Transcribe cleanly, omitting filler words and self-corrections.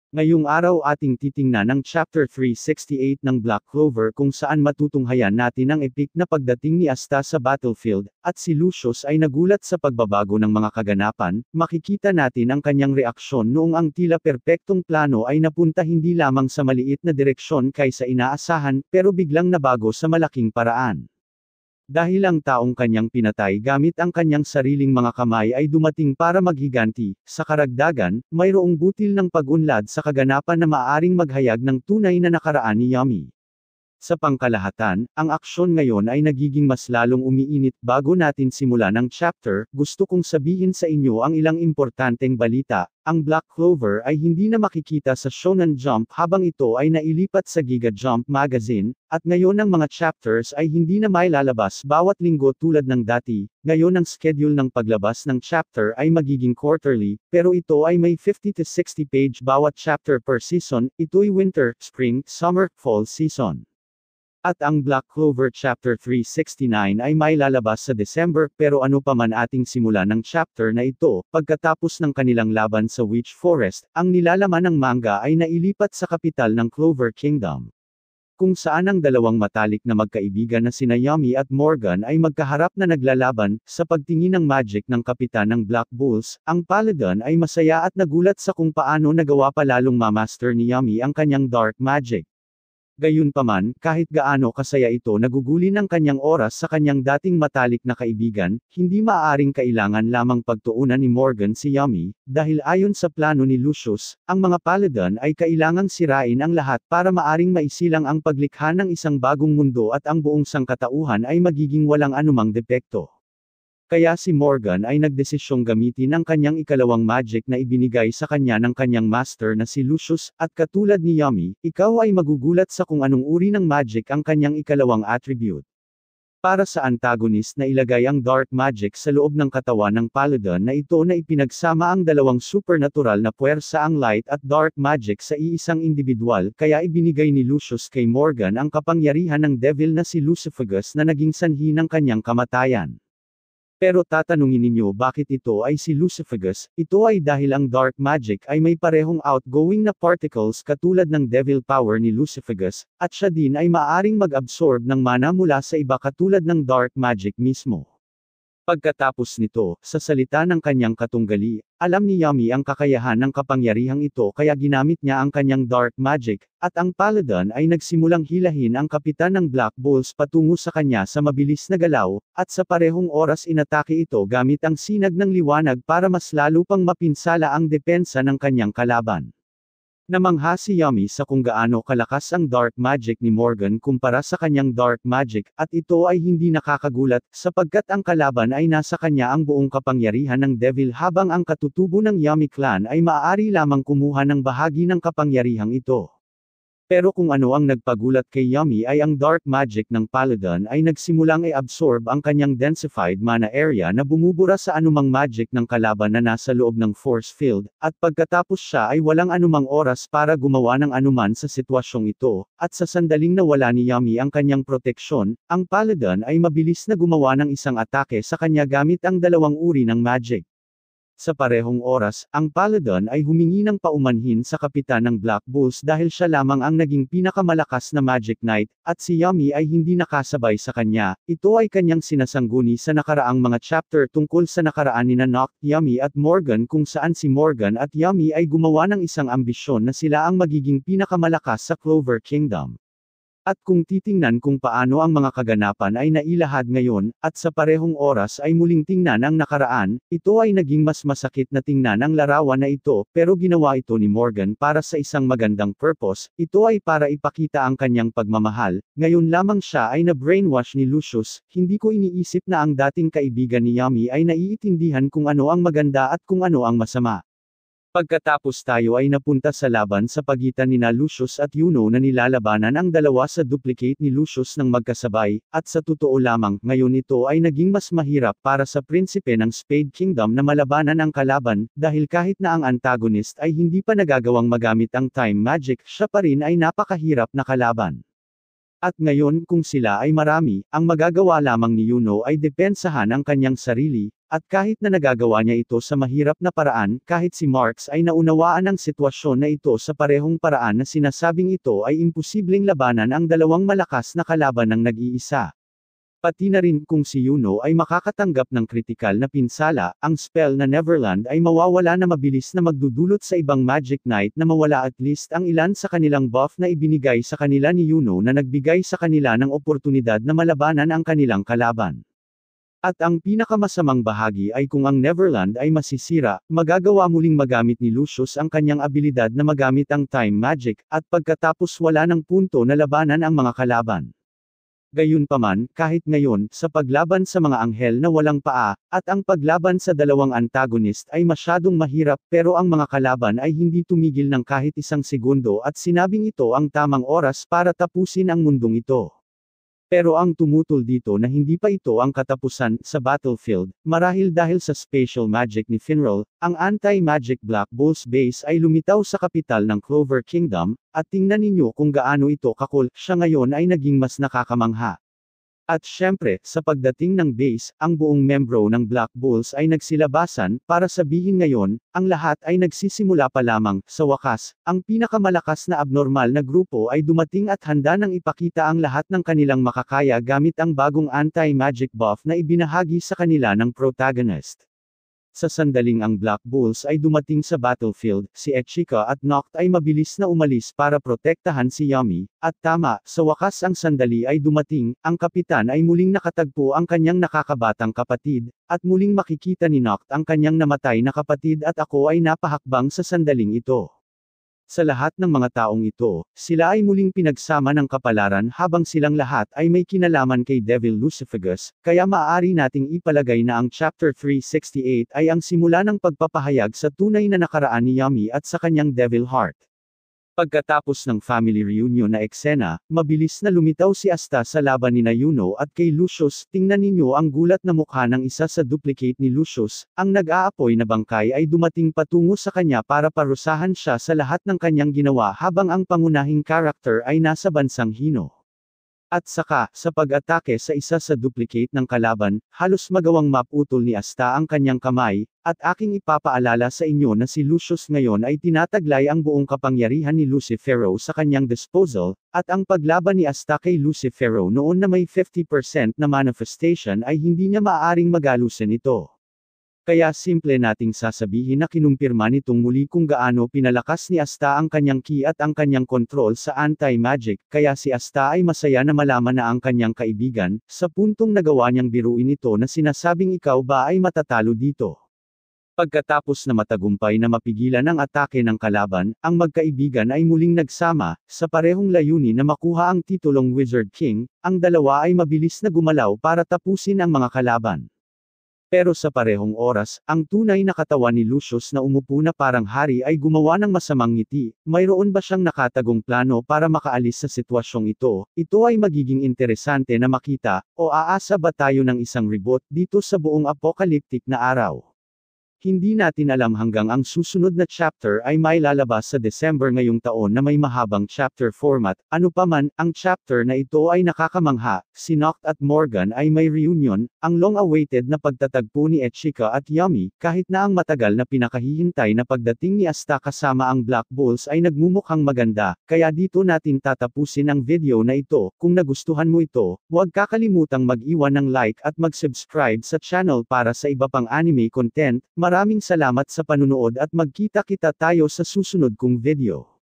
Ngayong araw ating titingnan ang Chapter 368 ng Black Clover kung saan matutunghayan natin ang epic na pagdating ni Asta sa battlefield, at si Lucius ay nagulat sa pagbabago ng mga kaganapan. Makikita natin ang kanyang reaksyon noong ang tila perpektong plano ay napunta hindi lamang sa maliit na direksyon kaysa inaasahan, pero biglang nabago sa malaking paraan. Dahil ang taong kanyang pinatay gamit ang kanyang sariling mga kamay ay dumating para maghiganti, sa karagdagan, mayroong butil ng pag-unlad sa kaganapan na maaaring maghayag ng tunay na nakaraan ni Yami. Sa pangkalahatan, ang aksyon ngayon ay nagiging mas lalong umiinit. Bago natin simulan ang chapter, gusto kong sabihin sa inyo ang ilang importanteng balita. Ang Black Clover ay hindi na makikita sa Shonen Jump habang ito ay nailipat sa Giga Jump magazine, at ngayon ang mga chapters ay hindi na mailalabas bawat linggo tulad ng dati. Ngayon ang schedule ng paglabas ng chapter ay magiging quarterly, pero ito ay may 50 to 60 page bawat chapter per season. Ito'y winter, spring, summer, fall season. At ang Black Clover Chapter 369 ay may lalabas sa December, pero ano pa man ating simula ng chapter na ito, pagkatapos ng kanilang laban sa Witch Forest, ang nilalaman ng manga ay nailipat sa kapital ng Clover Kingdom. Kung saan ang dalawang matalik na magkaibigan na sina Yami at Morgan ay magkaharap na naglalaban, sa pagtingin ng magic ng kapitan ng Black Bulls, ang Paladin ay masaya at nagulat sa kung paano nagawa pa lalong mamaster ni Yami ang kanyang dark magic. Gayunpaman, kahit gaano kasaya ito nagugulin ang kanyang oras sa kanyang dating matalik na kaibigan, hindi maaaring kailangan lamang pagtuunan ni Morgan si Yami, dahil ayon sa plano ni Lucius, ang mga Paladin ay kailangang sirain ang lahat para maaring maisilang ang paglikha ng isang bagong mundo at ang buong sangkatauhan ay magiging walang anumang depekto. Kaya si Morgan ay nagdesisyong gamitin ang kanyang ikalawang magic na ibinigay sa kanya ng kanyang master na si Lucius, at katulad ni Yami, ikaw ay magugulat sa kung anong uri ng magic ang kanyang ikalawang attribute. Para sa antagonist na ilagay ang dark magic sa loob ng katawan ng Paladin na ito na ipinagsama ang dalawang supernatural na puwersa ang light at dark magic sa iisang individual, kaya ibinigay ni Lucius kay Morgan ang kapangyarihan ng devil na si Lucifagus na naging sanhi ng kanyang kamatayan. Pero tatanungin ninyo bakit ito ay si Lucifagus. Ito ay dahil ang dark magic ay may parehong outgoing na particles katulad ng devil power ni Lucifagus, at siya din ay maaaring mag-absorb ng mana mula sa iba katulad ng dark magic mismo. Pagkatapos nito, sa salita ng kanyang katunggali, alam ni Yami ang kakayahan ng kapangyarihang ito kaya ginamit niya ang kanyang dark magic, at ang Paladin ay nagsimulang hilahin ang kapitan ng Black Bulls patungo sa kanya sa mabilis na galaw, at sa parehong oras inatake ito gamit ang sinag ng liwanag para mas lalo pang mapinsala ang depensa ng kanyang kalaban. Namangha si Yami sa kung gaano kalakas ang dark magic ni Morgan kumpara sa kanyang dark magic, at ito ay hindi nakakagulat, sapagkat ang kalaban ay nasa kanya ang buong kapangyarihan ng devil habang ang katutubo ng Yami clan ay maaari lamang kumuha ng bahagi ng kapangyarihang ito. Pero kung ano ang nagpagulat kay Yami ay ang dark magic ng Paladin ay nagsimulang i-absorb ang kanyang densified mana area na bumubura sa anumang magic ng kalaban na nasa loob ng force field, at pagkatapos siya ay walang anumang oras para gumawa ng anuman sa sitwasyong ito, at sa sandaling nawala ni Yami ang kanyang proteksyon, ang Paladin ay mabilis na gumawa ng isang atake sa kanya gamit ang dalawang uri ng magic. Sa parehong oras, ang Paladin ay humingi ng paumanhin sa kapitan ng Black Bulls dahil siya lamang ang naging pinakamalakas na Magic Knight, at si Yami ay hindi nakasabay sa kanya. Ito ay kanyang sinasangguni sa nakaraang mga chapter tungkol sa nakaraan nina Noct, Yami at Morgan kung saan si Morgan at Yami ay gumawa ng isang ambisyon na sila ang magiging pinakamalakas sa Clover Kingdom. At kung titingnan kung paano ang mga kaganapan ay nailahad ngayon, at sa parehong oras ay muling tingnan ang nakaraan, ito ay naging mas masakit na tingnan ang larawan na ito, pero ginawa ito ni Morgan para sa isang magandang purpose. Ito ay para ipakita ang kanyang pagmamahal. Ngayon lamang siya ay na-brainwash ni Lucius. Hindi ko iniisip na ang dating kaibigan ni Yami ay naiintindihan kung ano ang maganda at kung ano ang masama. Pagkatapos tayo ay napunta sa laban sa pagitan nina Lucius at Yuno na nilalabanan ang dalawa sa duplicate ni Lucius ng magkasabay, at sa totoo lamang, ngayon ito ay naging mas mahirap para sa prinsipe ng Spade Kingdom na malabanan ang kalaban, dahil kahit na ang antagonist ay hindi pa nagagawang magamit ang time magic, siya pa rin ay napakahirap na kalaban. At ngayon kung sila ay marami, ang magagawa lamang ni Yuno ay depensahan ang kanyang sarili, at kahit na nagagawa niya ito sa mahirap na paraan, kahit si Marx ay naunawaan ang sitwasyon na ito sa parehong paraan na sinasabing ito ay imposibleng labanan ang dalawang malakas na kalaban ng nag-iisa. Pati na rin kung si Yuno ay makakatanggap ng kritikal na pinsala, ang spell na Neverland ay mawawala na mabilis na magdudulot sa ibang Magic Knight na mawala at least ang ilan sa kanilang buff na ibinigay sa kanila ni Yuno na nagbigay sa kanila ng oportunidad na malabanan ang kanilang kalaban. At ang pinakamasamang bahagi ay kung ang Neverland ay masisira, magagawa muling magamit ni Lucius ang kanyang abilidad na magamit ang Time Magic, at pagkatapos wala ng punto na labanan ang mga kalaban. Gayunpaman, kahit ngayon, sa paglaban sa mga anghel na walang paa, at ang paglaban sa dalawang antagonist ay masyadong mahirap pero ang mga kalaban ay hindi tumigil ng kahit isang segundo at sinabing ito ang tamang oras para tapusin ang mundong ito. Pero ang tumutol dito na hindi pa ito ang katapusan sa battlefield, marahil dahil sa special magic ni Finral, ang anti-magic Black Bull's base ay lumitaw sa kapital ng Clover Kingdom, at tingnan ninyo kung gaano ito kakul, siya ngayon ay naging mas nakakamangha. At syempre, sa pagdating ng base, ang buong membro ng Black Bulls ay nagsilabasan, para sabihin ngayon, ang lahat ay nagsisimula pa lamang. Sa wakas, ang pinakamalakas na abnormal na grupo ay dumating at handa nang ipakita ang lahat ng kanilang makakaya gamit ang bagong anti-magic buff na ibinahagi sa kanila ng protagonist. Sa sandaling ang Black Bulls ay dumating sa battlefield, si Echika at Noct ay mabilis na umalis para protektahan si Yami, at tama, sa wakas ang sandali ay dumating, ang kapitan ay muling nakatagpo ang kanyang nakakabatang kapatid, at muling makikita ni Noct ang kanyang namatay na kapatid at ako ay napahakbang sa sandaling ito. Sa lahat ng mga taong ito, sila ay muling pinagsama ng kapalaran habang silang lahat ay may kinalaman kay Devil Lucifagus, kaya maaari nating ipalagay na ang Chapter 368 ay ang simula ng pagpapahayag sa tunay na nakaraan ni Yami at sa kanyang Devil Heart. Pagkatapos ng family reunion na eksena, mabilis na lumitaw si Asta sa laban ni Yuno at kay Lucius. Tingnan ninyo ang gulat na mukha ng isa sa duplicate ni Lucius, ang nag-aapoy na bangkay ay dumating patungo sa kanya para parusahan siya sa lahat ng kanyang ginawa habang ang pangunahing karakter ay nasa bansang Hino. At saka, sa pag-atake sa isa sa duplicate ng kalaban, halos magawang maputol ni Asta ang kanyang kamay, at aking ipapaalala sa inyo na si Lucius ngayon ay tinataglay ang buong kapangyarihan ni Lucifero sa kanyang disposal, at ang paglaban ni Asta kay Lucifero noon na may 50% na manifestation ay hindi niya maaaring magalusin ito. Kaya simple nating sasabihin na kinumpirma nitong muli kung gaano pinalakas ni Asta ang kanyang ki at ang kanyang kontrol sa anti-magic, kaya si Asta ay masaya na malaman na ang kanyang kaibigan, sa puntong nagawa niyang biruin ito na sinasabing ikaw ba ay matatalo dito. Pagkatapos na matagumpay na mapigilan ang atake ng kalaban, ang magkaibigan ay muling nagsama, sa parehong layunin na makuha ang titulong Wizard King, ang dalawa ay mabilis na gumalaw para tapusin ang mga kalaban. Pero sa parehong oras, ang tunay na katawan ni Lucius na umupo na parang hari ay gumawa ng masamang ngiti. Mayroon ba siyang nakatagong plano para makaalis sa sitwasyong ito? Ito ay magiging interesante na makita, o aasa ba tayo ng isang reboot dito sa buong apocalyptic na araw? Hindi natin alam hanggang ang susunod na chapter ay may lalabas sa December ngayong taon na may mahabang chapter format. Ano pa man, ang chapter na ito ay nakakamangha. Si Noct at Morgan ay may reunion, ang long-awaited na pagtatagpo ni Echika at Yami, kahit na ang matagal na pinakahihintay na pagdating ni Asta kasama ang Black Bulls ay nagmumukhang maganda, kaya dito natin tatapusin ang video na ito. Kung nagustuhan mo ito, huwag kakalimutang mag-iwan ng like at mag-subscribe sa channel para sa iba pang anime content. Maraming salamat sa panunood at magkita-kita tayo sa susunod kong video.